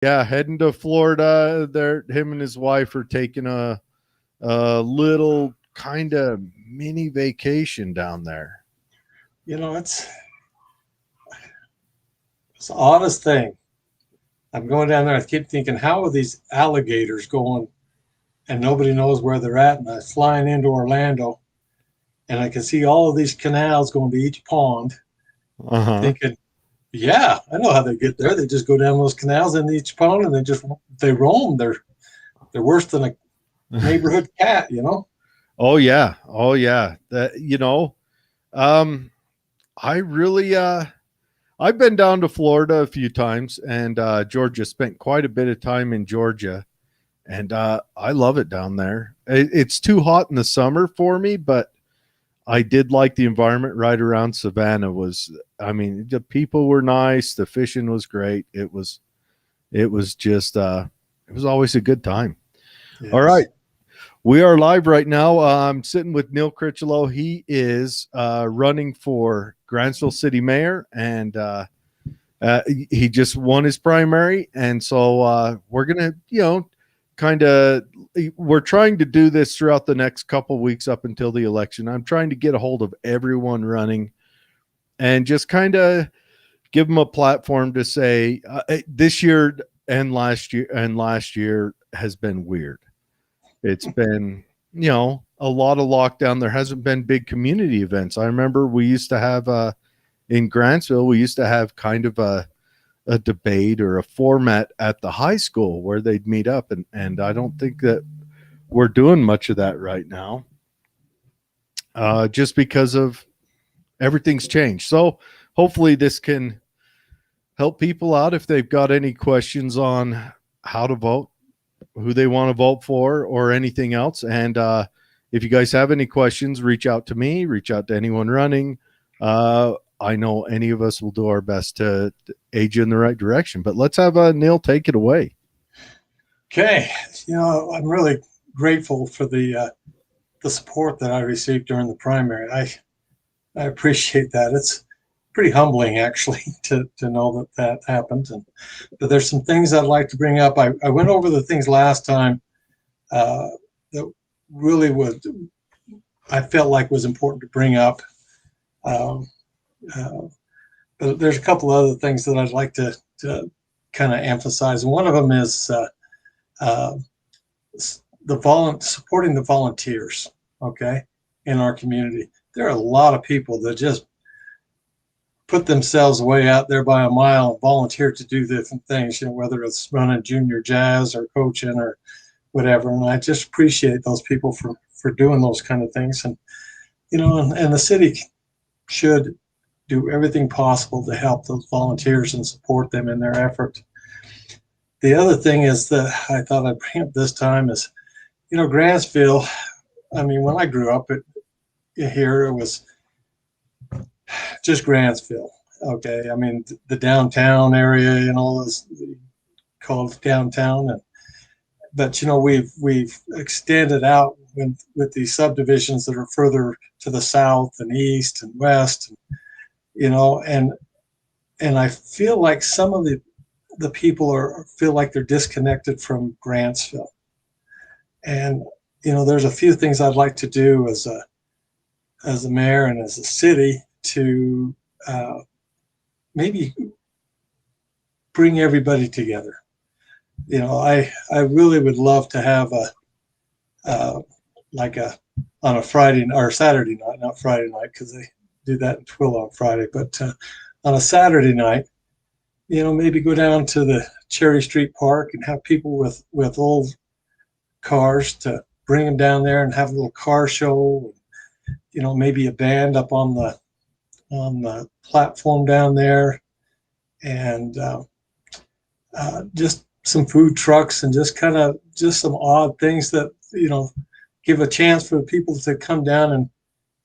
Yeah, heading to Florida. There, him and his wife are taking a little kind of mini vacation down there. You know, it's the oddest thing. I'm going down there. I keep thinking, how are these alligators going, and nobody knows where they're at? And I'm flying into Orlando, and I can see all of these canals going to each pond. Uh huh. Thinking, yeah, I know how they get there. They just go down those canals in each pond, and they roam. They're worse than a neighborhood cat, you know. Oh yeah. Oh yeah. Um, I really I've been down to Florida a few times and Georgia. Spent quite a bit of time in Georgia, and I love it down there. It's too hot in the summer for me, but I did like the environment right around Savannah. I mean, the people were nice, the fishing was great. It was just it was always a good time. All right. Yes. We are live right now. I'm sitting with Neil Critchlow. He is running for Grantsville City Mayor, and he just won his primary. And so we're gonna, kind of, we're trying to do this throughout the next couple of weeks up until the election. I'm trying to get a hold of everyone running and just kind of give them a platform to say this year and last year has been weird. It's been, a lot of lockdown. There hasn't been big community events. I remember we used to have in Grantsville, we used to have kind of a debate or a format at the high school where they'd meet up, and I don't think that we're doing much of that right now. Just because of everything's changed. So hopefully this can help people out if they've got any questions on how to vote, who they want to vote for, or anything else. And if you guys have any questions, reach out to me, reach out to anyone running. I know any of us will do our best to aid you in the right direction. But let's have Neil take it away. Okay. I'm really grateful for the support that I received during the primary. I appreciate that. It's pretty humbling, actually, to know that happened. But there's some things I'd like to bring up. I went over the things last time that really I felt like was important to bring up. Um, uh, but there's a couple other things that I'd like to kind of emphasize. And one of them is uh, supporting the volunteers, okay, in our community. There are a lot of people that just put themselves way out there by a mile and volunteer to do different things, whether it's running junior jazz or coaching or whatever. And I just appreciate those people for doing those kind of things. And, and the city should do everything possible to help those volunteers and support them in their effort. The other thing is that I thought I'd bring up this time is, Grantsville, I mean, when I grew up here, it was just Grantsville. Okay. I mean, the downtown area, is called downtown. But, we've extended out with these subdivisions that are further to the south and east and west, and I feel like some of the people feel like they're disconnected from Grantsville. And, there's a few things I'd like to do as a mayor and as a city to maybe bring everybody together. I really would love to have on a Friday or Saturday night, not Friday night, because they do that in Twillo on Friday, but on a Saturday night, maybe go down to the Cherry Street Park and have people with old cars to bring them down there and have a little car show. Maybe a band up on the platform down there, and just some food trucks and just some odd things that give a chance for people to come down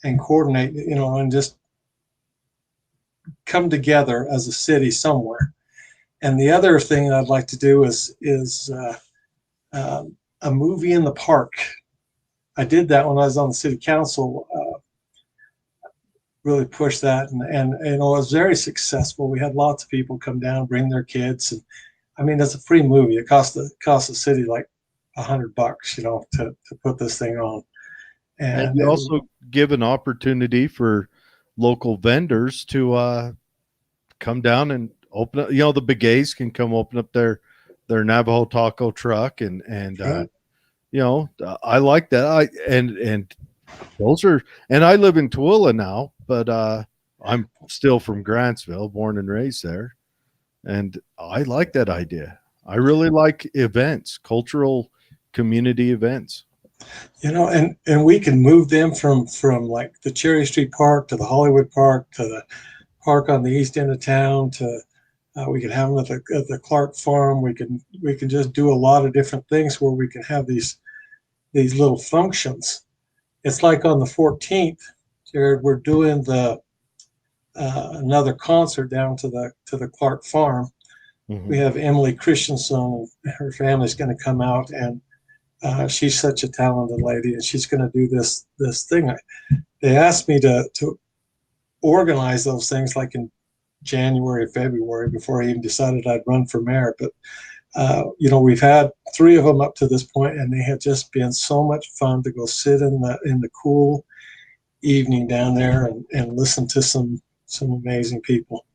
and coordinate, and just come together as a city somewhere. And the other thing I'd like to do is a movie in the park. I did that when I was on the city council. Really pushed that, and it was very successful. We had lots of people come down, bring their kids, and I mean, it's a free movie. It costs the city like $100, to put this thing on. And And you it'll, also give an opportunity for local vendors to come down and open up. The Begays can come open up their Navajo taco truck, and right. I like that. And those are, and I live in Tooele now, but I'm still from Grantsville, born and raised there, and I like that idea. I really like events, cultural community events. And we can move them from like the Cherry Street Park to the Hollywood Park to the park on the east end of town to we can have them at the Clark Farm. We can just do a lot of different things where we can have these little functions. It's like on the 14th, Jared, we're doing the another concert down to the Clark Farm. We Mhm. have Emily Christensen, her family's going to come out, and she's such a talented lady, and she's going to do this thing. They asked me to organize those things like in January, February, before I even decided I'd run for mayor. But we've had 3 of them up to this point, and they have just been so much fun to go sit in the cool evening down there and listen to some amazing people.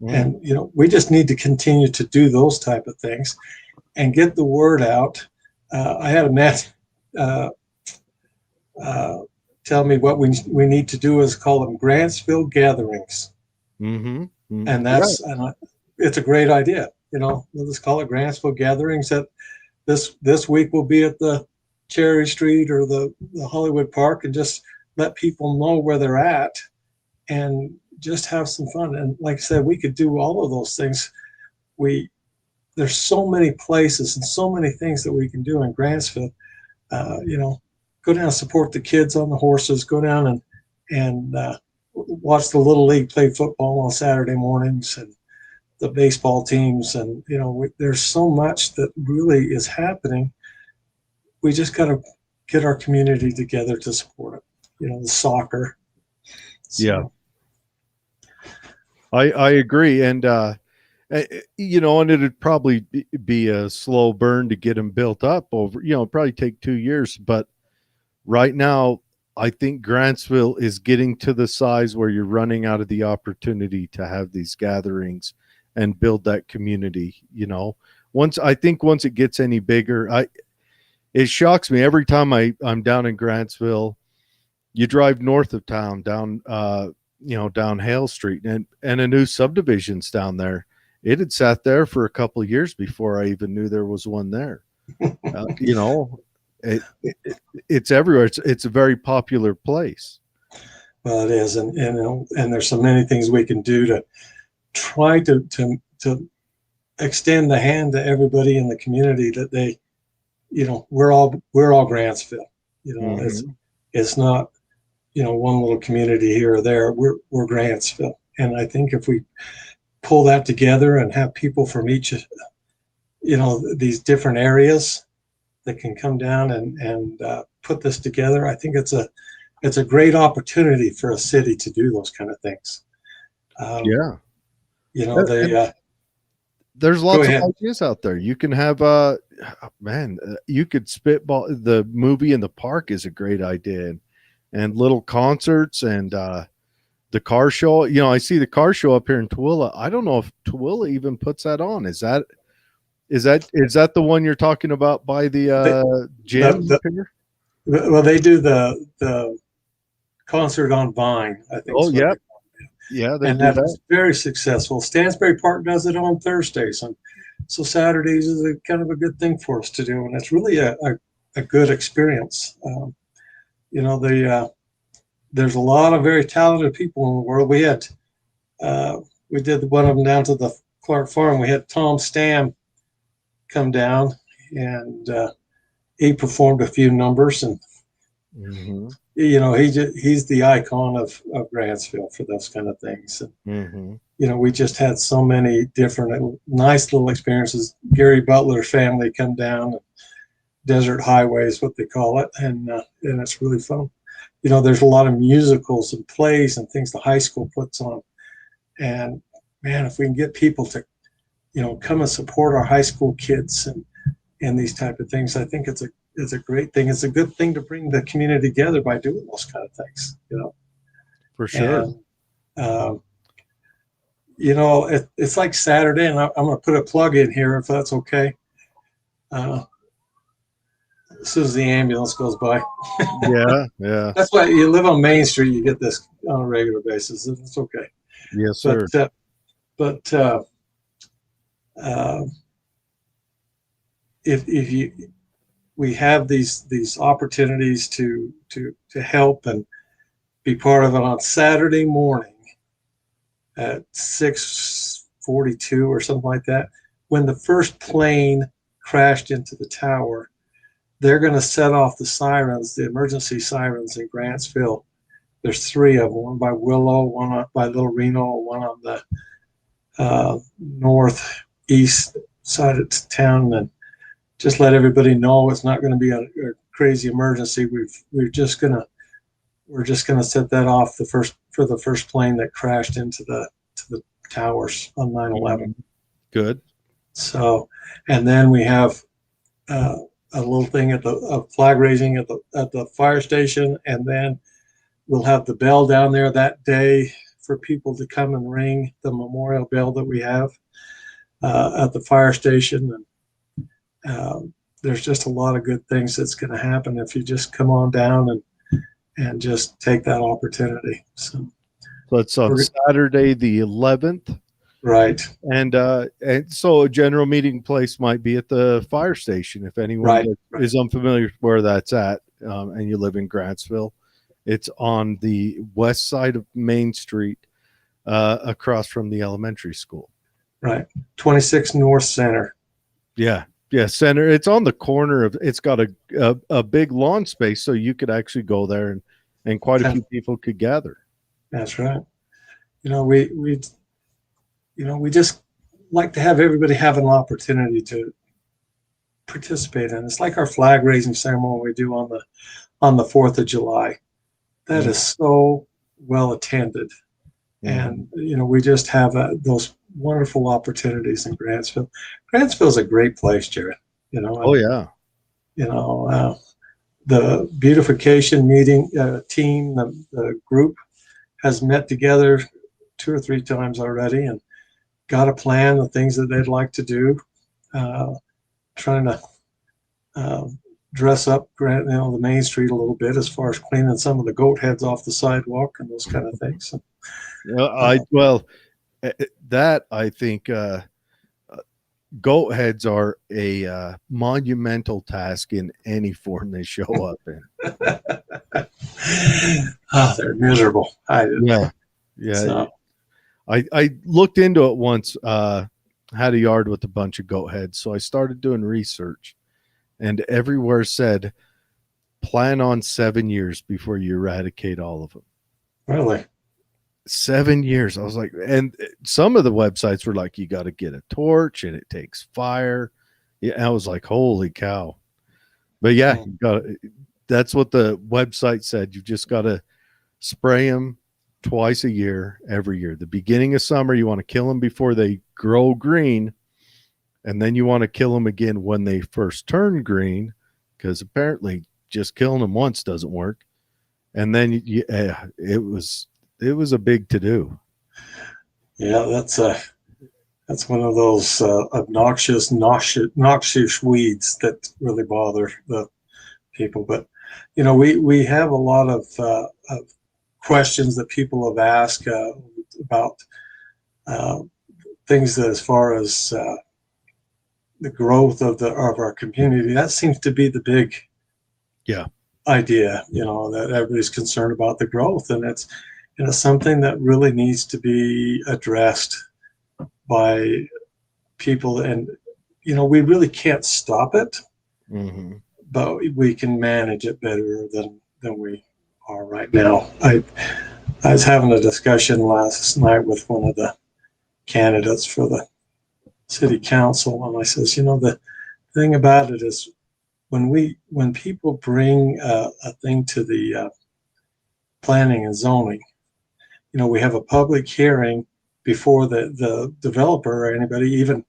Mhm. And we just need to continue to do those type of things and get the word out. I had a man uh, uh, tell me what we need to do is call them Grantsville gatherings, Mhm. Mhm. and Yeah. it's a great idea. We'll just call it Grantsville gatherings. That this week will be at the Cherry Street or the Hollywood Park, and just let people know where they're at, and just have some fun. And like I said, we could do all of those things. We There's so many places and so many things that we can do in Grantsville. Go down and support the kids on the horses. Go down and watch the little league play football on Saturday mornings, and the baseball teams. And there's so much that really is happening. We just got to get our community together to support it. The soccer. Yeah. So I agree. And it'd probably be a slow burn to get them built up over, probably take 2 years. But right now, I think Grantsville is getting to the size where you're running out of the opportunity to have these gatherings and build that community. Once it gets any bigger, it shocks me every time I'm down in Grantsville. You drive north of town, down Hale Street, and a new subdivision's down there. It had sat there for a couple of years before I even knew there was one there. Uh, you know, it, it's everywhere. It's a very popular place. well, it is, and there's so many things we can do to try to extend the hand to everybody in the community that we're all Grantsville. It's Mm-hmm. it's not one little community here or there. We're Grantsville, and I think if we pull that together and have people from each these different areas that can come down and put this together, I think it's a great opportunity for a city to do those kind of things. Um, Yeah. they And there's go lots of ahead. ideas out there. You can have man, you could spitball. The movie in the park is a great idea, and little concerts and the car show. I see the car show up here in Tooele. I don't know if Tooele even puts that on. Is that the one you're talking about by the The, gym the, up here? well, they do the concert on Vine, I think Oh, is what yeah, they call it. yeah, they And do that that. is very successful. Stansbury Park does it on Thursdays, and so Saturdays is a kind of a good thing for us to do, and it's really a good experience. There's a lot of very talented people in the world. Uh, we did one of them down to the Clark Farm. We had Tom Stam come down, and he performed a few numbers, and Hmm. he's the icon of Grantsville for those kind of things. And, Hmm. we just had so many different nice little experiences. Gary Butler's family come down, Desert Highway is what they call it, and it's really fun. There's a lot of musicals and plays and things the high school puts on, and man, if we can get people come and support our high school kids and these type of things. I think it's a great thing. It's a good thing to bring the community together by doing those kind of things, For sure. And um, it's like Saturday, and I'm going to put a plug in here if that's okay. Uh, as soon as the ambulance goes by. Yeah, yeah. That's why you live on Main Street, you get this on a regular basis. It's okay. Yes, But sir. but uh, if you we have these opportunities to help and be part of it on Saturday morning at 6:42 or something like that, when the first plane crashed into the tower. They're going to set off the sirens, the emergency sirens in Grantsville. There's three of them, one by Willow, one by Little Reno, one on the northeast side of town, and just let everybody know it's not going to be a crazy emergency. We're just gonna set that off for the first plane that crashed into the towers on 9/11. Good. So, and then we have a little thing at the flag raising at the fire station, and then we'll have the bell down there that day for people to come and ring the memorial bell that we have at the fire station. And there's just a lot of good things that's going to happen if you just come on down and just take that opportunity. So it's on Saturday the 11th. Right. And so a general meeting place might be at the fire station if anyone is unfamiliar with where that's at, and you live in Grantsville. It's on the west side of Main Street, across from the elementary school. Right. 26 North Center. Yeah. Yeah. Center. It's on the corner of, it's got a big lawn space, so you could actually go there and quite a few people could gather. That's right. We just like to have everybody have an opportunity to participate in. It's like our flag raising ceremony we do on the 4th of July. That is so well attended. And, we just have those wonderful opportunities in Grantsville. Grantsville is a great place, Jared. Oh, yeah. The beautification meeting team, the group has met together 2 or 3 times already and got a plan of things that they'd like to do. Trying to dress up the Main Street a little bit as far as cleaning some of the goat heads off the sidewalk and those kind of things. I think goat heads are a monumental task in any form they show up in. Oh, they're miserable. Yeah. So. I looked into it once, had a yard with a bunch of goat heads. So I started doing research, and everywhere said, plan on 7 years before you eradicate all of them. Really? 7 years. I was like, and some of the websites were like, you got to get a torch and it takes fire. Yeah. I was like, holy cow. But yeah, that's what the website said. You just got to spray them twice a year, every year. The beginning of summer, you want to kill them before they grow green. And then you want to kill them again when they first turn green, because apparently just killing them once doesn't work. And then it was a big to do. Yeah, that's one of those obnoxious, noxious weeds that really bother the people. But we have a lot of questions that people have asked about things that, as far as the growth of our community, that seems to be the big idea. That everybody's concerned about the growth, and it's something that really needs to be addressed by people. And we really can't stop it, but we can manage it better than we are right now. I was having a discussion last night with one of the candidates for the city council, and I says, the thing about it is when people bring a thing to the planning and zoning, we have a public hearing before the developer or anybody even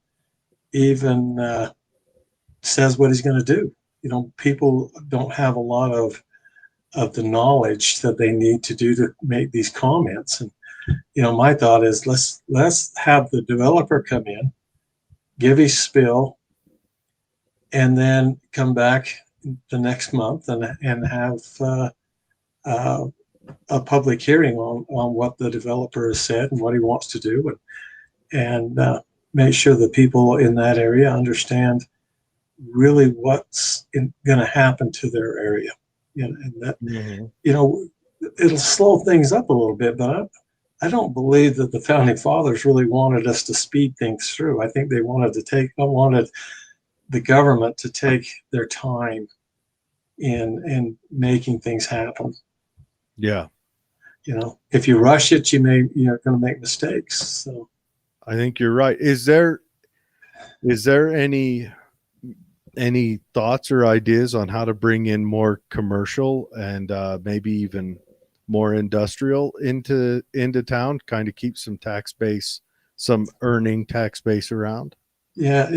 even says what he's going to do. People don't have a lot of the knowledge that they need to do to make these comments. And my thought is let's have the developer come in, give his spill, and then come back the next month and have a public hearing on what the developer has said and what he wants to do, and make sure that people in that area understand really what's going to happen to their area. And that, it'll slow things up a little bit, but I don't believe that the founding fathers really wanted us to speed things through. I think they wanted the government to take their time in making things happen. Yeah. If you rush it, you're going to make mistakes. So I think you're right. Is there any thoughts or ideas on how to bring in more commercial and maybe even more industrial into town, kind of keep some earning tax base around? Yeah,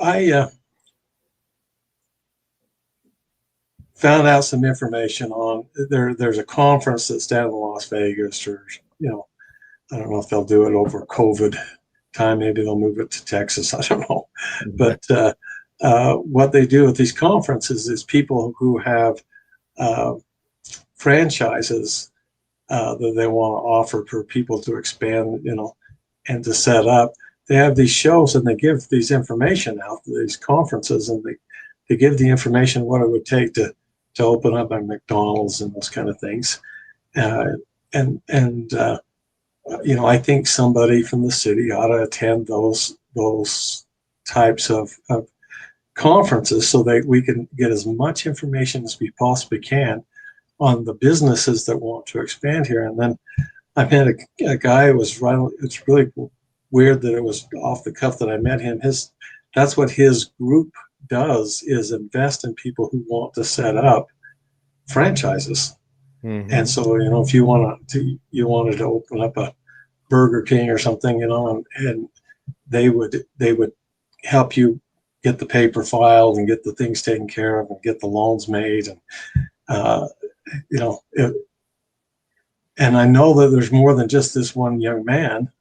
I found out some information on there's a conference that's down in Las Vegas, or I don't know if they'll do it over COVID time. Maybe they'll move it to Texas. I don't know. But what they do at these conferences is people who have franchises that they want to offer for people to expand, and to set up. They have these shows and they give these information out to these conferences, and they give the information what it would take to open up a McDonald's and those kind of things. I think somebody from the city ought to attend those types of conferences so that we can get as much information as we possibly can on the businesses that want to expand here. And then I met a guy who was right. It's really weird that it was off the cuff that I met him. That's what his group does, is invest in people who want to set up franchises. And so, if you wanted to open up a Burger King or something, and they would help you get the paper filed and get the things taken care of and get the loans made. And, and I know that there's more than just this one young man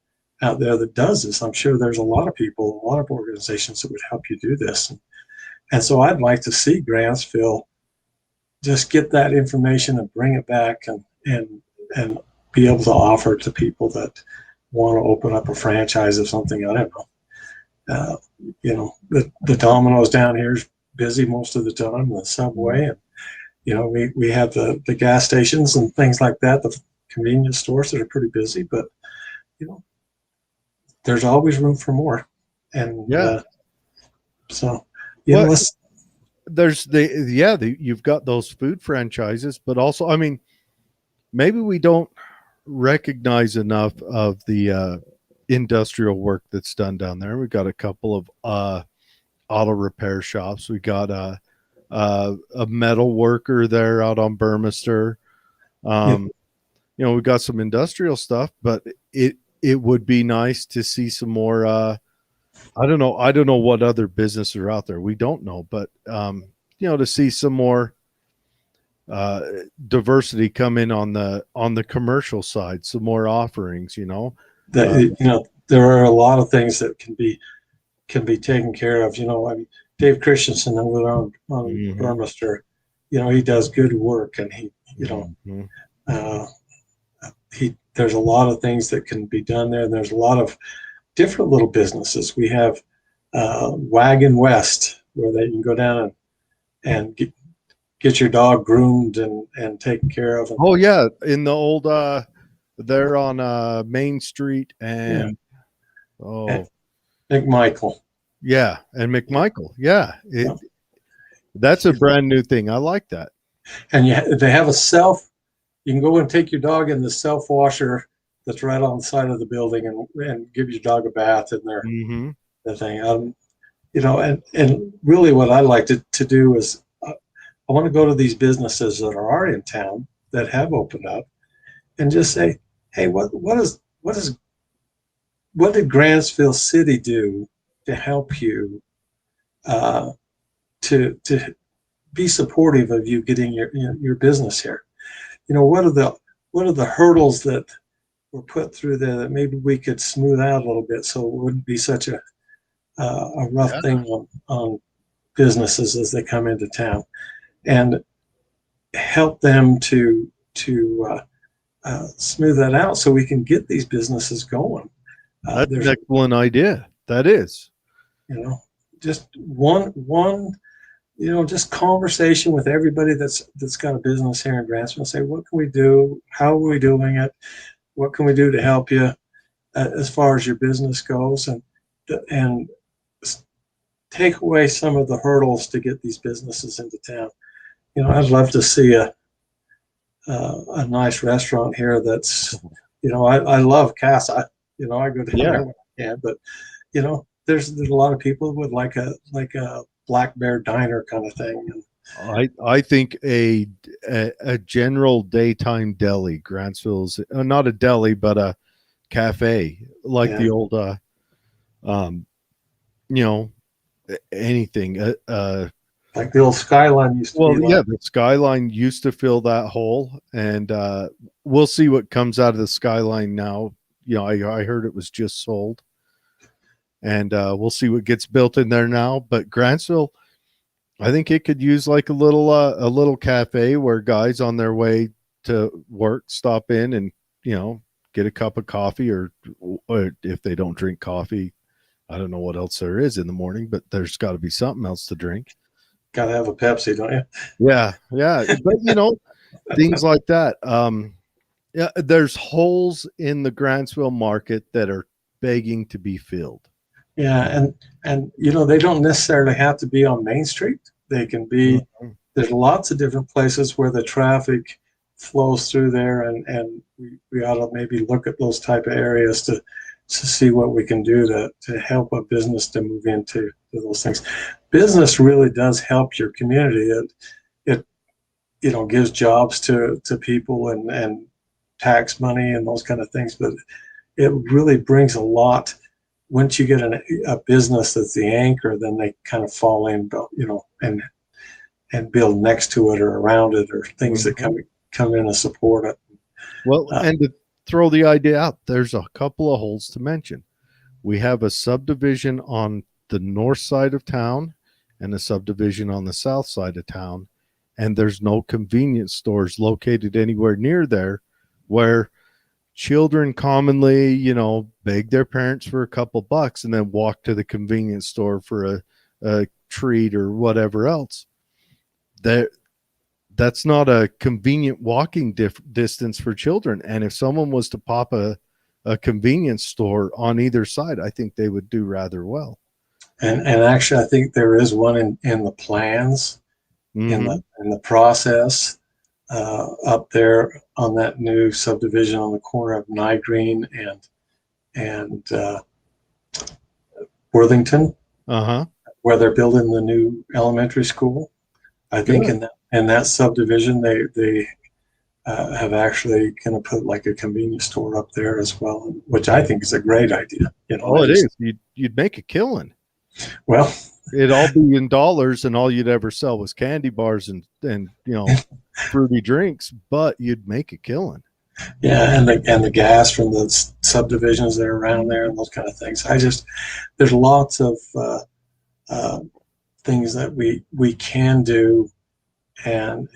out there that does this. I'm sure there's a lot of people, a lot of organizations that would help you do this. And so I'd like to see Grantsville just get that information and bring it back and be able to offer it to people that want to open up a franchise of something. I don't know. The Domino's down here is busy most of the time, the Subway, and we have the gas stations and things like that, the convenience stores that are pretty busy, but there's always room for more. And there's you've got those food franchises, but also, I mean, maybe we don't recognize enough of the industrial work that's done down there. We've got a couple of auto repair shops. We got a metal worker there out on Burmester. We've got some industrial stuff, but it would be nice to see some more. I don't know what other businesses are out there. We don't know, but to see some more diversity come in on the commercial side, some more offerings. There are a lot of things that can be taken care of. I mean, Dave Christensen over on Burmester, he does good work, and there's a lot of things that can be done there. And there's a lot of different little businesses. We have Wagon West, where they can go down and get your dog groomed and taken care of. Oh yeah, in the old there on Main Street and McMichael. Yeah, and McMichael. Yeah, that's a brand new thing. I like that. And they have you can go and take your dog in the self washer that's right on the side of the building and give your dog a bath in there. The thing, and really what I like to do is I want to go to these businesses that are in town that have opened up and just say, hey, what did Grantsville City do to help you, to be supportive of you getting your business here. What are the hurdles that were put through there that maybe we could smooth out a little bit so it wouldn't be such a rough Yeah. thing on businesses as they come into town, and help them to smooth that out so we can get these businesses going. That's an There's, excellent idea. That is. you know, just one, just conversation with everybody that's got a business here in Grantsville. Say, what can we do? How are we doing it? What can we do to help you as far as your business goes, and take away some of the hurdles to get these businesses into town. I'd love to see a nice restaurant here that's, I love Casa. I go down Yeah. there when I can, but there's a lot of people who would like a Black Bear Diner kind of thing. I think a general daytime deli, Grantsville's not a deli, but a cafe, like Yeah, the old um you know anything like the old Skyline used to well, be yeah, like. the skyline used to fill that hole, and we'll see what comes out of the skyline now. I heard it was just sold, and we'll see what gets built in there now. But Grantsville, I think it could use like a little cafe where guys on their way to work stop in and get a cup of coffee, or if they don't drink coffee, I don't know what else there is in the morning, but there's got to be something else to drink. Gotta have a Pepsi, don't you? Yeah, yeah, but things like that. Yeah, there's holes in the Grantsville market that are begging to be filled. Yeah, and they don't necessarily have to be on Main Street. They can be. Mhm. There's lots of different places where the traffic flows through there, and we ought to maybe look at those type of areas to see what we can do to help a business to move into those things. Business really does help your community. It gives jobs to people and tax money and those kind of things, but it really brings a lot. Once you get a business that's the anchor, then they kind of fall in, and build next to it or around it, or things that Mhm. come in and support it. Well, Uh, and to throw the idea out, there's a couple of holes to mention. We have a subdivision on the north side of town and a subdivision on the south side of town, and there's no convenience stores located anywhere near there, where children commonly, beg their parents for a couple bucks and then walk to the convenience store for a treat or whatever else. There, that's not a convenient walking distance for children. And if someone was to pop a convenience store on either side, I think they would do rather well. and actually, I think there is one in the plans, in the Mm-hmm. in the process, up there on that new subdivision on the corner of Nye Green and Worthington, Uh-huh. where they're building the new elementary school. I think Good. in that subdivision, they have actually going to put like a convenience store up there as well, which I think is a great idea. Oh, it is. You'd make a killing. Well, It'd all be in dollars, and all you'd ever sell was candy bars and fruity drinks, but you'd make a killing. yeah, and the gas from the subdivisions that are around there and those kind of things. There's lots of uh, things that we can do, and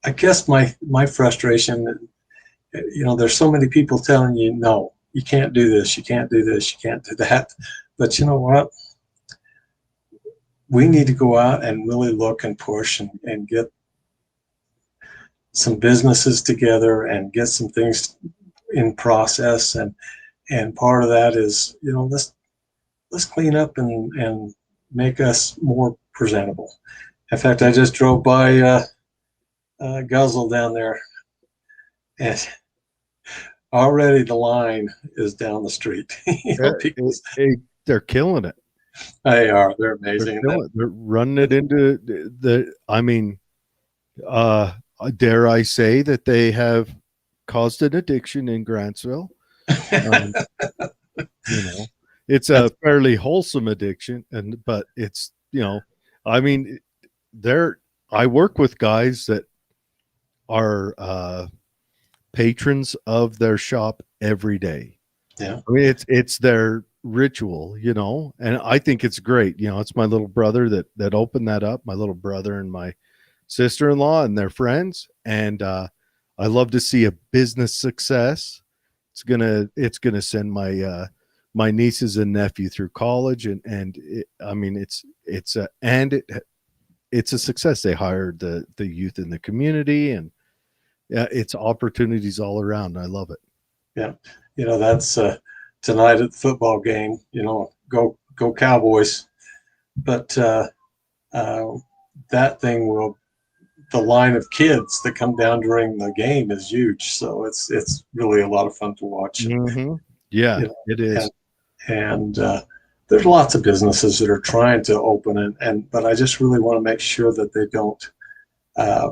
I guess my frustration, there's so many people telling you, no, you can't do this, you can't do this, you can't do that. But you know what? We need to go out and really look and push and get some businesses together and get some things in process. And part of that is, let's clean up and make us more presentable. In fact, I just drove by Guzzle down there, and already the line is down the street. People, They're killing it. they're They're amazing. killing it. They're running it into I mean, dare I say that they have caused an addiction in Grantsville. Um, you know, it's a fairly wholesome addiction, but it's, I mean, there I work with guys that are patrons of their shop every day. Yeah. I mean, it's their ritual, and I think it's great. It's my little brother that opened that up, my little brother and my sister-in-law and their friends. And I love to see a business success. It's gonna send my nieces and nephew through college, I mean, it's a success. They hired the youth in the community, and yeah, it's opportunities all around. I love it. Yeah. That's tonight at the football game, go Cowboys. But uh, that thing the line of kids that come down during the game is huge. So it's really a lot of fun to watch. Mm-hmm. Yeah, You know, it is. and there's lots of businesses that are trying to open, but I just really want to make sure that uh,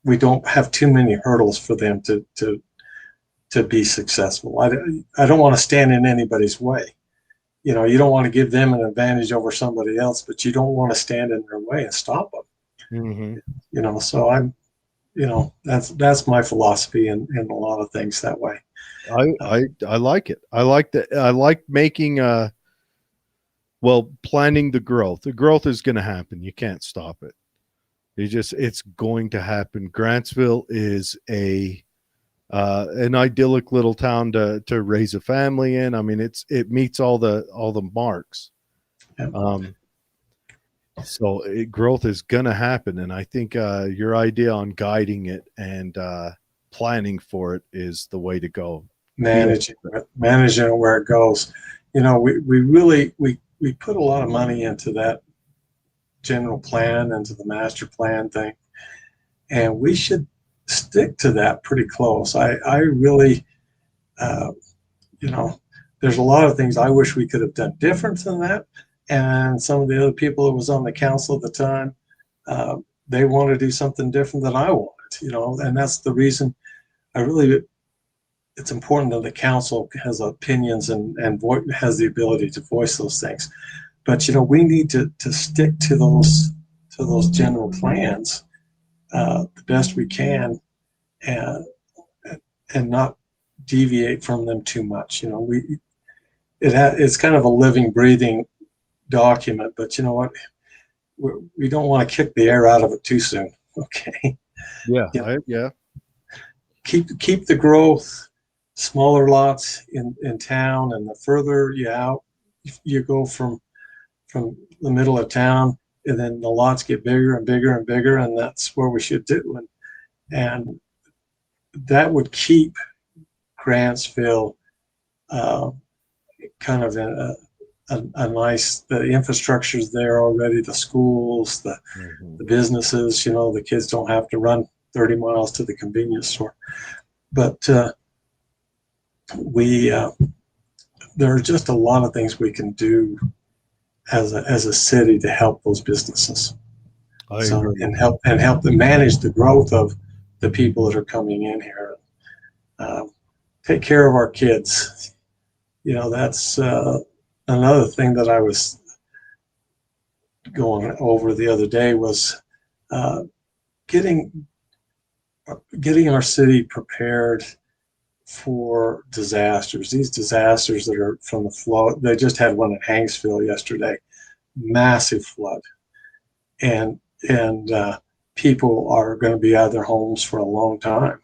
we don't have too many hurdles for them to be successful. I don't want to stand in anybody's way. You don't want to give them an advantage over somebody else, but you don't want to stand in their way and stop them. Mm-hmm. So that's my philosophy in a lot of things that way. I like it. I like that. I like making planning the growth. The growth is going to happen. You can't stop it. It's going to happen. Grantsville is an idyllic little town to raise a family in. I mean, it meets all the marks. Yeah. So growth is going to happen, and I think your idea on guiding it and planning for it is the way to go. Managing it where it goes. We put a lot of money into that general plan, into the master plan thing, and we should stick to that pretty close. I really, there's a lot of things I wish we could have done different than that. And some of the other people that was on the council at the time, they want to do something different than I wanted, and that's the reason it's important that the council has opinions and has the ability to voice those things. But we need to stick to those general plans the best we can, and not deviate from them too much. It's kind of a living, breathing document, but you know what? We don't want to kick the air out of it too soon. Okay. Yeah. Keep the growth, smaller lots in town, and the further you go from the middle of town, and then the lots get bigger and bigger and bigger, and that's where we should do. And that would keep Grantsville kind of in a nice, the infrastructure's there already, the schools, the businesses, the kids don't have to run 30 miles to the convenience store. But there are just a lot of things we can do as a city to help those businesses. And help them manage the growth of the people that are coming in here. Take care of our kids. That's another thing that I was going over the other day was getting our city prepared for disasters. These disasters that are from the flood. They just had one at Hanksville yesterday, massive flood, and people are going to be out of their homes for a long time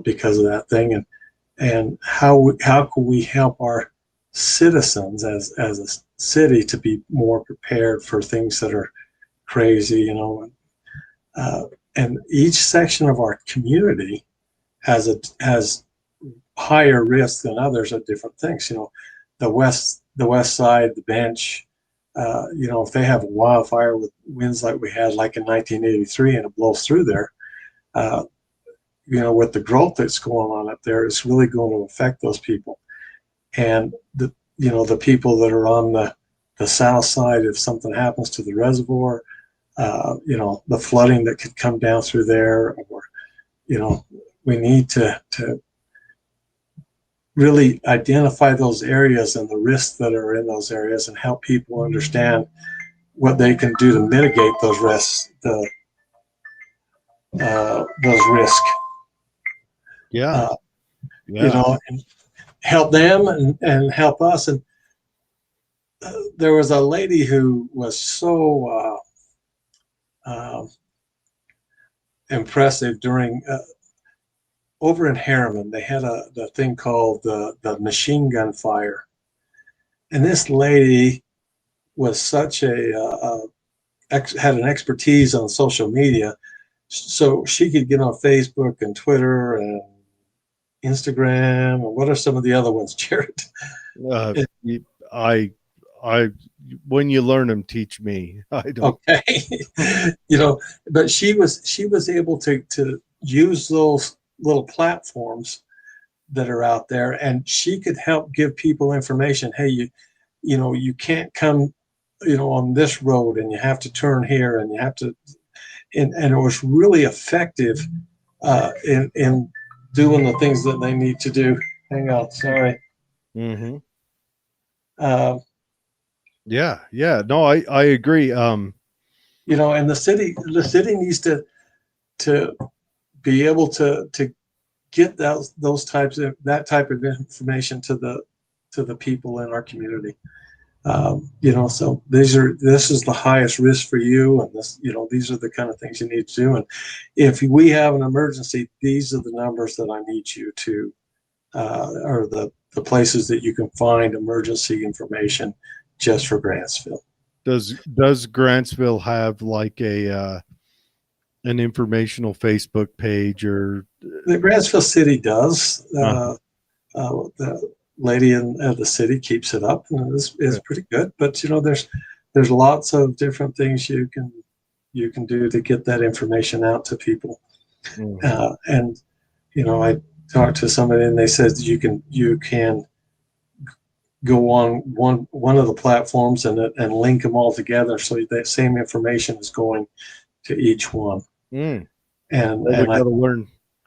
because of that thing. And how can we help our citizens as a city to be more prepared for things that are crazy, and each section of our community has higher risk than others at different things. The west side, the bench, if they have a wildfire with winds like we had, like in 1983, and it blows through there, with the growth that's going on up there, it's really going to affect those people. And the people that are on the south side, if something happens to the reservoir, the flooding that could come down through there, or we need to really identify those areas and the risks that are in those areas and help people understand what they can do to mitigate those risks, those risks. Yeah. Uh, Yeah. and help them and help us. And there was a lady who was so impressive during over in Harriman. They had the thing called the machine gun fire, and this lady was such had an expertise on social media, so she could get on Facebook and Twitter and Instagram. And what are some of the other ones, Jared? Uh, I, I, when you learn them, teach me. I don't. Okay. But she was able to use those little platforms that are out there, and she could help give people information. Hey, you can't come, on this road, and you have to turn here, and you have to, and it was really effective in doing the things that they need to do. Hang on, sorry. Mm-hmm. Uh, Yeah. Yeah. No, I agree. and the city needs to be able to get those types of that type of information to the people in our community. So this is the highest risk for you, and these are the kind of things you need to do. And if we have an emergency, these are the numbers that I need you to, or the places that you can find emergency information just for Grantsville. Does Grantsville have like an informational Facebook page or? The Grantsville City does. Uh, The lady in the city keeps it up, and it's pretty good. But there's lots of different things you can do to get that information out to people. And I talked to somebody, and they said you can go on one of the platforms and link them all together, so that same information is going to each one. Mm. And Well, we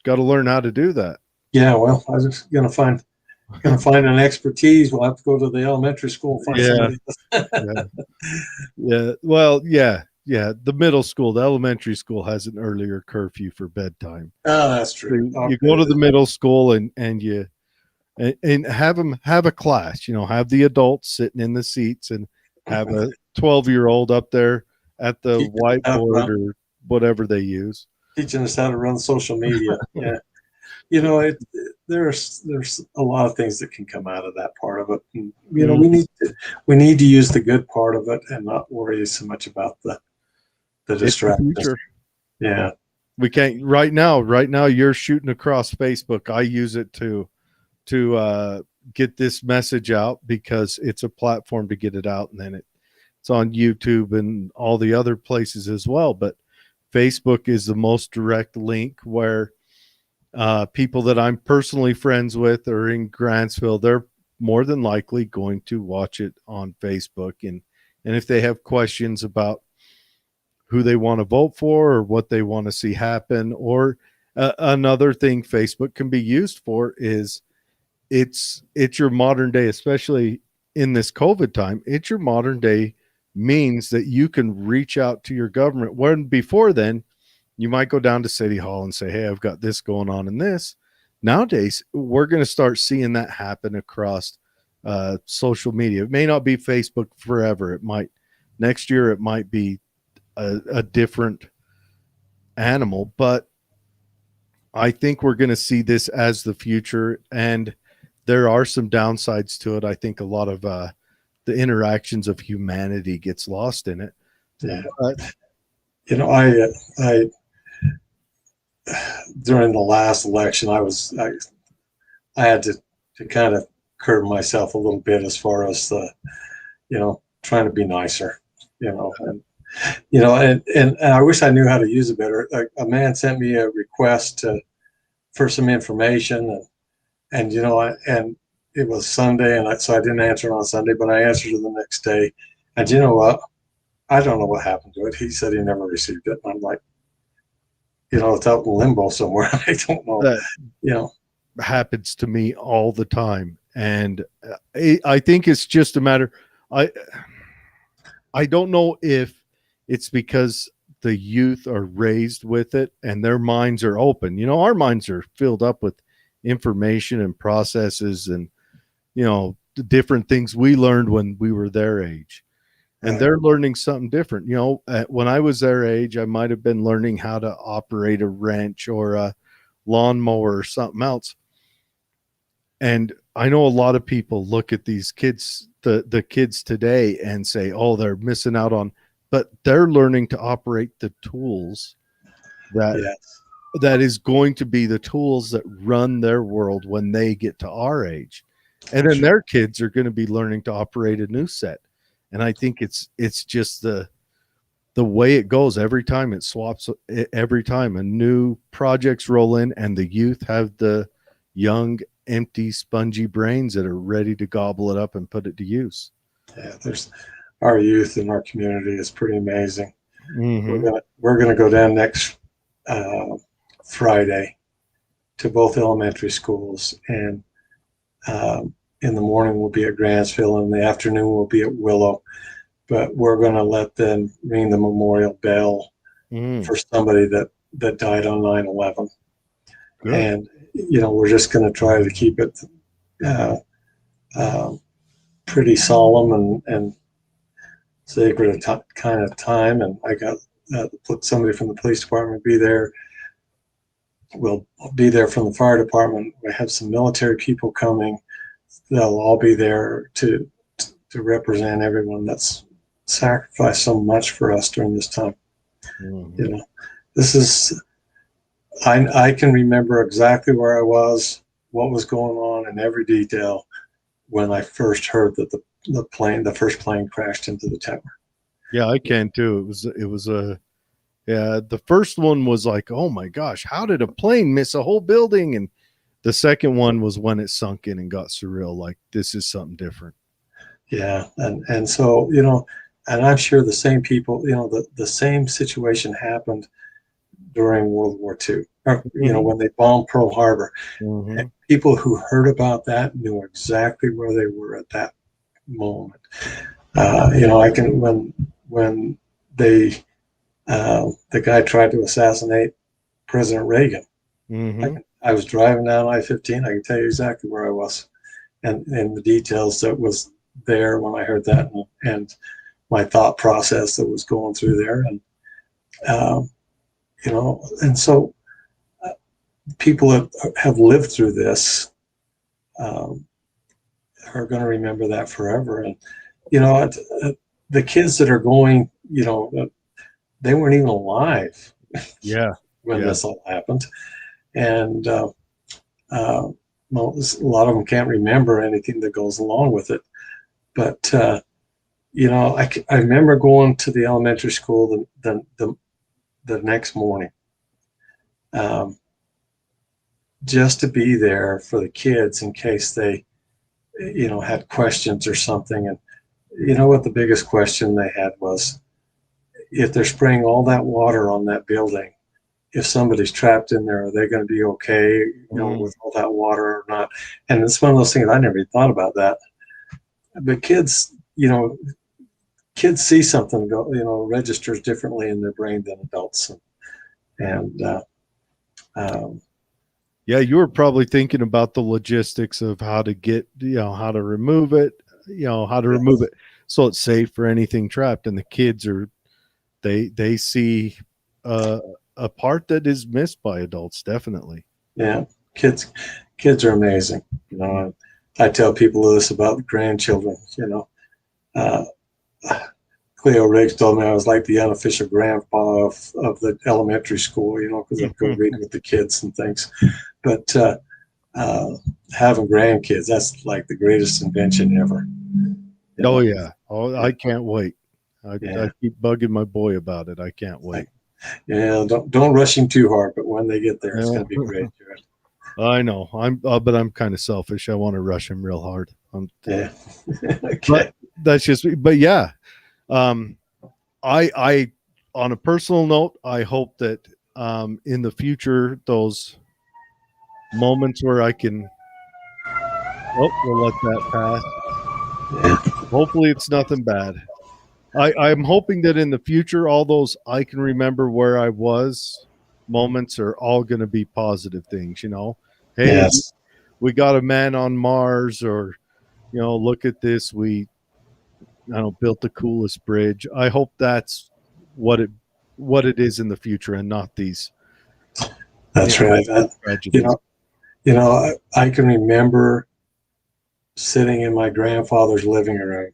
got to learn how to do that. Yeah, well, I was just gonna find an expertise. We'll have to go to the elementary school and find somebody. Yeah. Yeah. Well, yeah. Yeah. The middle school, the elementary school has an earlier curfew for bedtime. Oh, that's true. So you go to the middle school and you and have them have a class, have the adults sitting in the seats and have a 12-year-old up there at the whiteboard or whatever they use. Teaching us how to run social media. Yeah. There's a lot of things that can come out of that part of it. And, we need to use the good part of it and not worry so much about the distractions. Yeah. We can't right now you're shooting across Facebook. I use it to get this message out because it's a platform to get it out, and then it's on YouTube and all the other places as well. But Facebook is the most direct link where people that I'm personally friends with or in Grantsville, they're more than likely going to watch it on Facebook. And if they have questions about who they want to vote for or what they want to see happen, or another thing Facebook can be used for is it's your modern day, especially in this COVID time, it's your modern day means that you can reach out to your government. When before then, you might go down to City Hall and say, hey, I've got this going on in this. Nowadays, we're going to start seeing that happen across social media. It may not be Facebook forever. Next year, it might be a different animal, but I think we're going to see this as the future, and there are some downsides to it. I think a lot of the interactions of humanity gets lost in it. Yeah. I during the last election, I had to kind of curb myself a little bit as far as trying to be nicer, and I wish I knew how to use it better. A man sent me a request for some information, and it was Sunday, and so I didn't answer on Sunday, but I answered it the next day. And you know what? I don't know what happened to it. He said he never received it. And I'm like, it's out in limbo somewhere. I don't know. happens to me all the time. And I think it's just a matter. I I don't know if it's because the youth are raised with it and their minds are open. Our minds are filled up with information and processes and, the different things we learned when we were their age. And Right. they're learning something different. When I was their age, I might have been learning how to operate a wrench or a lawnmower or something else. And I know a lot of people look at these kids, the kids today, and say, "Oh, they're missing out on," but they're learning to operate the tools that Yes. that is going to be the tools that run their world when they get to our age. And then Sure. their kids are going to be learning to operate a new set. And I think it's just the way it goes every time. It swaps every time a new projects roll in, and the youth have the young, empty, spongy brains that are ready to gobble it up and put it to use. Yeah. There's our youth in our community is pretty amazing. Mm-hmm. We're gonna go down next Friday to both elementary schools, and in the morning we'll be at Grantsville, and in the afternoon we'll be at Willow. But we're going to let them ring the memorial bell Mm, for somebody that died on 9/11, good. and we're just going to try to keep it uh, uh, pretty solemn and sacred kind of time. And I got somebody from the police department be there. We'll be there from the fire department. We have some military people coming. They'll all be there to represent everyone that's sacrificed so much for us during this time. Mm-hmm. This is I can remember exactly where I was, what was going on in every detail when I first heard that the first plane crashed into the tower. Yeah, I can too. It was a yeah. The first one was like, oh my gosh, how did a plane miss a whole building? And the second one was when it sunk in and got surreal. Like, this is something different. Yeah, and so and I'm sure the same people, the same situation happened during World War II, or, Mm-hmm. when they bombed Pearl Harbor. Mm-hmm. And people who heard about that knew exactly where they were at that moment. I can when they the guy tried to assassinate President Reagan. Mm-hmm. I was driving down I-15. I can tell you exactly where I was and the details that was there when I heard that, and my thought process that was going through there, and um, and so people that have lived through this um, are going to remember that forever. And the kids that are going, they weren't even alive Yeah. when Yeah. this all happened, and uh, well, a lot of them can't remember anything that goes along with it. But I remember going to the elementary school the next morning, um, just to be there for the kids in case they had questions or something. And what the biggest question they had was, if they're spraying all that water on that building, if somebody's trapped in there, are they going to be okay, Mm. with all that water or not? And it's one of those things I never even thought about that. But kids see something go, registers differently in their brain than adults, and um, Yeah, you were probably thinking about the logistics of how to get, how to remove it, how to remove yes, it so it's safe for anything trapped. And the kids they see uh, a part that is missed by adults, definitely. yeah, kids are amazing. I tell people this about the grandchildren. Uh, Cleo Riggs told me I was like the unofficial grandpa of the elementary school, because I'd go read with the kids and things. But uh, having grandkids, that's like the greatest invention ever. You Oh know, yeah. Oh, yeah, I can't wait. I yeah, keep bugging my boy about it. I can't like, wait. yeah. Don't rush him too hard, but when they get there, it's Yeah. going to be great. Jared. I know. But I'm kind of selfish. I want to rush him real hard. Yeah. But Okay. that's just. But yeah, um, I on a personal note, I hope that in the future those moments where I can. Oh, we'll let that pass. Yeah. Hopefully, it's nothing bad. I'm hoping that in the future, all those I can remember where I was moments are all going to be positive things. Hey, Yes. we got a man on Mars, or look at this, I don't built the coolest bridge. I hope that's what it is in the future, and not these That's right. You tragedies. know, I can remember sitting in my grandfather's living room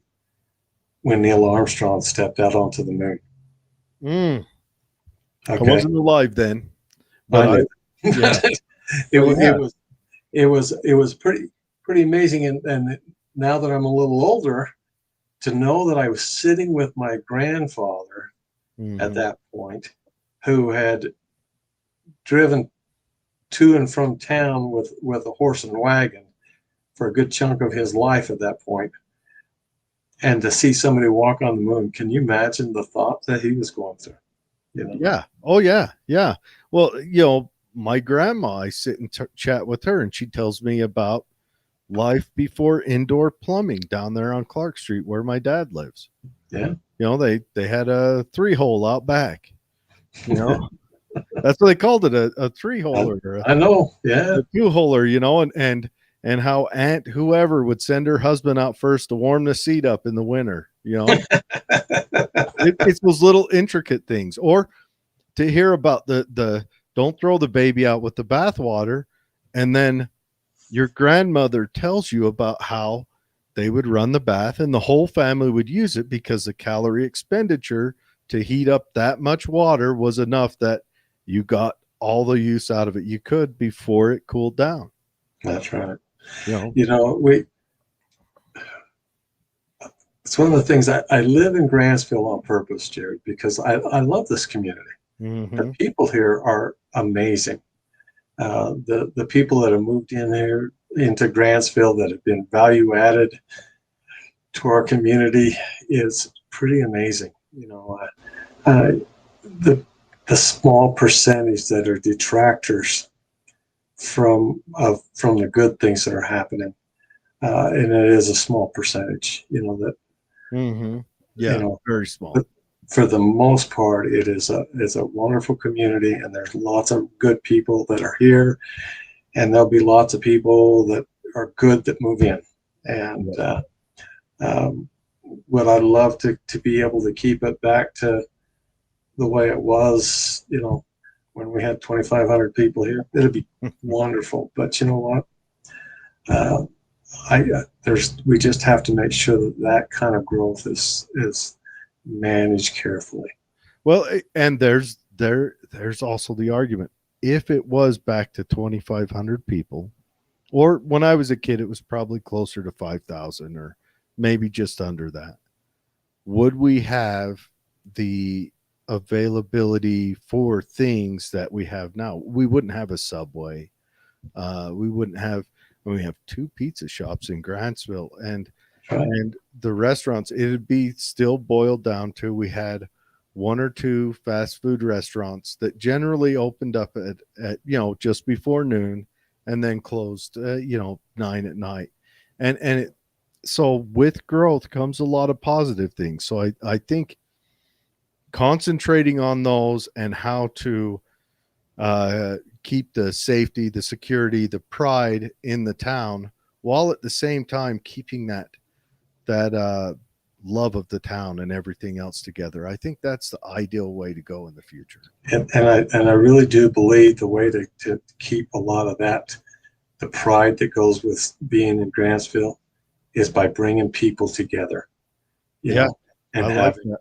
when Neil Armstrong stepped out onto the moon. Mm, I Okay, wasn't alive then, I but knew. yeah. it, Well, wa- yeah. it was pretty amazing. And now that I'm a little older, to know that I was sitting with my grandfather at Mhm. that point, who had driven to and from town with a horse and wagon for a good chunk of his life at that point, and to see somebody walk on the moon, can you imagine the thought that he was going through? Yeah. Oh, yeah. Yeah. Well, my grandma, I sit and chat with her, and she tells me about life before indoor plumbing down there on Clark Street where my dad lives. Yeah. They had a 3-hole out back. That's what they called it, a 3-holer or I know. Yeah. a 2-holer, and how Aunt whoever would send her husband out first to warm the seat up in the winter. It's those little intricate things. Or to hear about the don't throw the baby out with the bathwater, and then your grandmother tells you about how they would run the bath and the whole family would use it because the calorie expenditure to heat up that much water was enough that you got all the use out of it you could before it cooled down. That's right. You know, We it's one of the things I live in Grantsville on purpose, Jared, because I love this community. The mm-hmm. people here are amazing. The people that have moved in here into Grantsville that have been value added to our community is pretty amazing. Uh, the the small percentage that are detractors from the good things that are happening, and it is a small percentage. That Mm-hmm. you Yeah, know, very small. but for the most part, it's a wonderful community, and there's lots of good people that are here, and there'll be lots of people that are good that move in, and um, would I love to be able to keep it back to the way it was, when we had 2,500 people here. It'd be wonderful. But you know what? Uh, we just have to make sure that that kind of growth is managed carefully. Well, and there's also the argument. If it was back to 2,500 people, or when I was a kid, it was probably closer to 5,000 or maybe just under that. Would we have the availability for things that we have now? We wouldn't have a Subway. We wouldn't have. We have 2 pizza shops in Grantsville, Right. and the restaurants. It'd be still boiled down to we had 1 or 2 fast food restaurants that generally opened up at just before noon, and then closed 9 at night, and so with growth comes a lot of positive things. So I think concentrating on those and how to keep the safety, the security, the pride in the town, while at the same time keeping that love of the town and everything else together. I think that's the ideal way to go in the future. And I really do believe the way to keep a lot of that, the pride that goes with being in Grantsville, is by bringing people together, Yeah, and I like having that.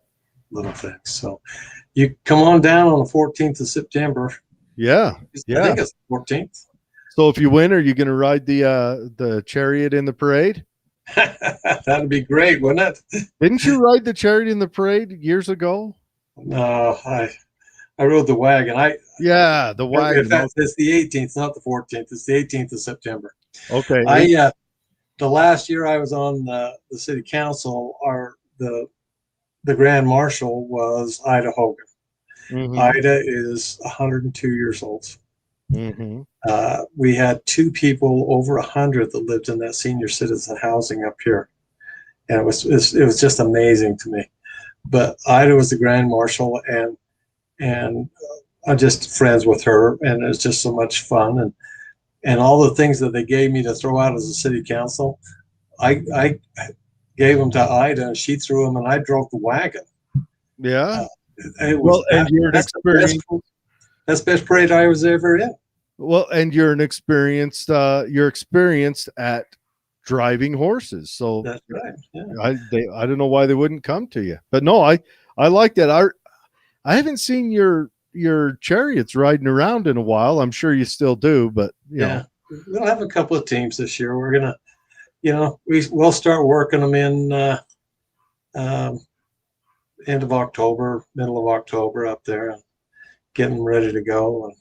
little things. So you come on down on the 14th of September. Yeah, I yeah. think it's the 14th. So if you win, are you going to ride the chariot in the parade? That'd be great, wouldn't it? Didn't you ride the chariot in the parade years ago? No, I rode the wagon. Yeah, the In wagon. fact, it's the 18th, not the 14th. It's the 18th of September. Okay. The last year I was on the city council, the grand marshal was Ida Hogan. Mm-hmm. Ida is 102 years old. Mm-hmm. We had 2 people over 100 that lived in that senior citizen housing up here, and it was just amazing to me. But Ida was the grand marshal, and I'm just friends with her, and it's just so much fun. And all the things that they gave me to throw out as a city council, I gave them to Ida, and she threw them, and I drove the wagon. Yeah. It was Well, and you're an that's experienced. that's the best parade I was ever in. Well, and you're an experienced. You're experienced at driving horses. So That's right. Yeah. I don't know why they wouldn't come to you. But no, I like that. I haven't seen your chariots riding around in a while. I'm sure you still do, but you know. We'll have a couple of teams this year. We're gonna, we'll start working them in end of October, middle of October up there, and get them ready to go, and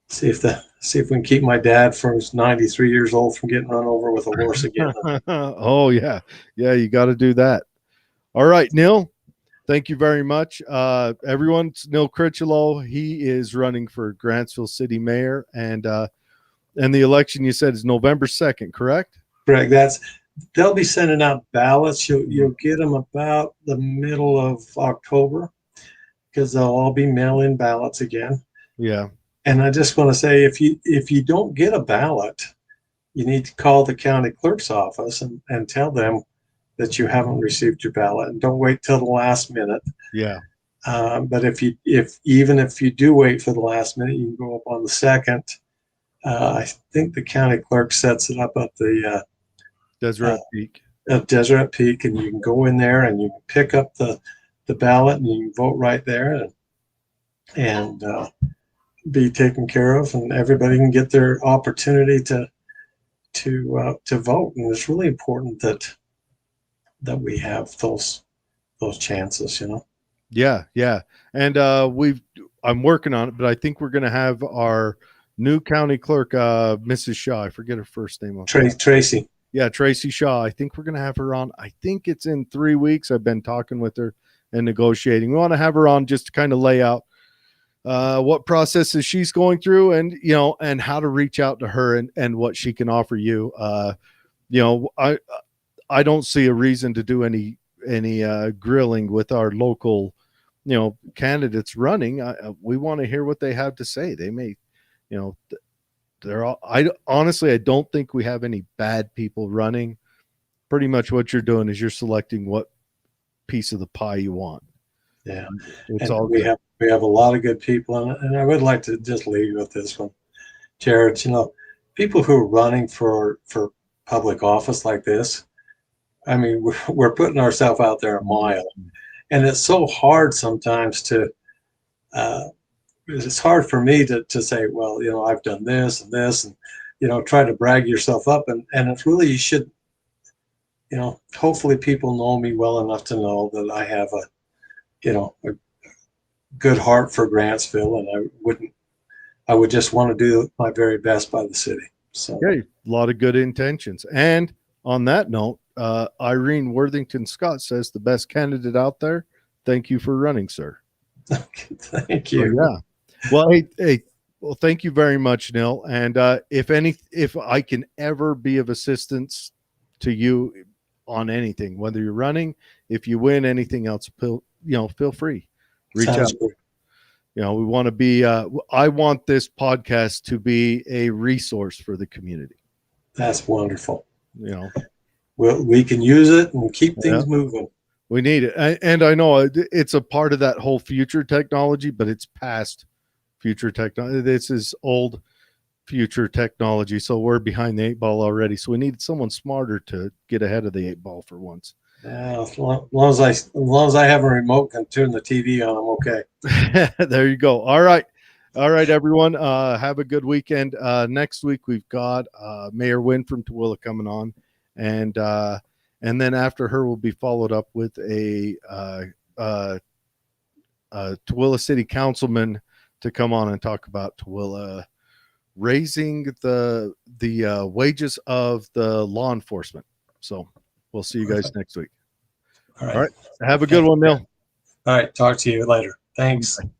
see if we can keep my dad, from who's 93 years old, from getting run over with a horse again. Oh yeah, you got to do that. All right, Neil. Thank you very much. Everyone, it's Neil Critchlow. He is running for Grantsville City Mayor, and the election, you said, is November 2nd, correct? Correct. They'll be sending out ballots. You'll get them about the middle of October, because they'll all be mail-in ballots again. Yeah. And I just want to say, if you don't get a ballot, you need to call the county clerk's office and tell them that you haven't received your ballot, and don't wait till the last minute. Yeah. But if you do wait for the last minute, you can go up on the 2nd. I think the county clerk sets it up at the Deseret Peak. At Deseret Peak, and you can go in there and you can pick up the ballot, and you can vote right there, and be taken care of, and everybody can get their opportunity to vote. And it's really important that we have those chances, Yeah. And I'm working on it, but I think we're going to have our new county clerk, Mrs. Shaw. I forget her first name. Tracy. Yeah, Tracy Shaw. I think we're going to have her on. I think it's in 3 weeks. I've been talking with her and negotiating. We want to have her on just to kind of lay out what processes she's going through, and and how to reach out to her, and what she can offer you. I don't see a reason to do any grilling with our local candidates running. We want to hear what they have to say. They may, they're all, honestly, I don't think we have any bad people running. Pretty much what you're doing is you're selecting what piece of the pie you want. Yeah. It's and all we good. have a lot of good people, and I would like to just leave with this one, Jared. People who are running for public office like this, I mean, we're putting ourselves out there a mile, and it's so hard sometimes it's hard for me to say, well, I've done this and this, and try to brag yourself up, and it's really, you should, hopefully people know me well enough to know that I have a good heart for Grantsville, and I would just want to do my very best by the city. So okay, a lot of good intentions. And on that note, Irene Worthington Scott says, the best candidate out there. Thank you for running, sir. Thank you. Oh, yeah. Well, hey, well, thank you very much, Neil. And if I can ever be of assistance to you on anything, whether you're running, if you win, anything else, feel free. Reach out. Good. We want to be. I want this podcast to be a resource for the community. That's wonderful. Well, we can use it and keep things moving. We need it, and I know it's a part of that whole future technology, but it's past future technology. This is old future technology, so we're behind the 8 ball already. So we need someone smarter to get ahead of the 8 ball for once. Yeah, as long as I have a remote and turn the TV on, I'm okay. There you go. All right, everyone. Have a good weekend. Next week we've got Mayor Wynn from Tooele coming on, and then after her will be followed up with a Tooele City Councilman to come on and talk about Tooele raising the wages of the law enforcement. So we'll see you guys next week. All right. Have a good one, Neil. All right. Talk to you later. Thanks. Bye.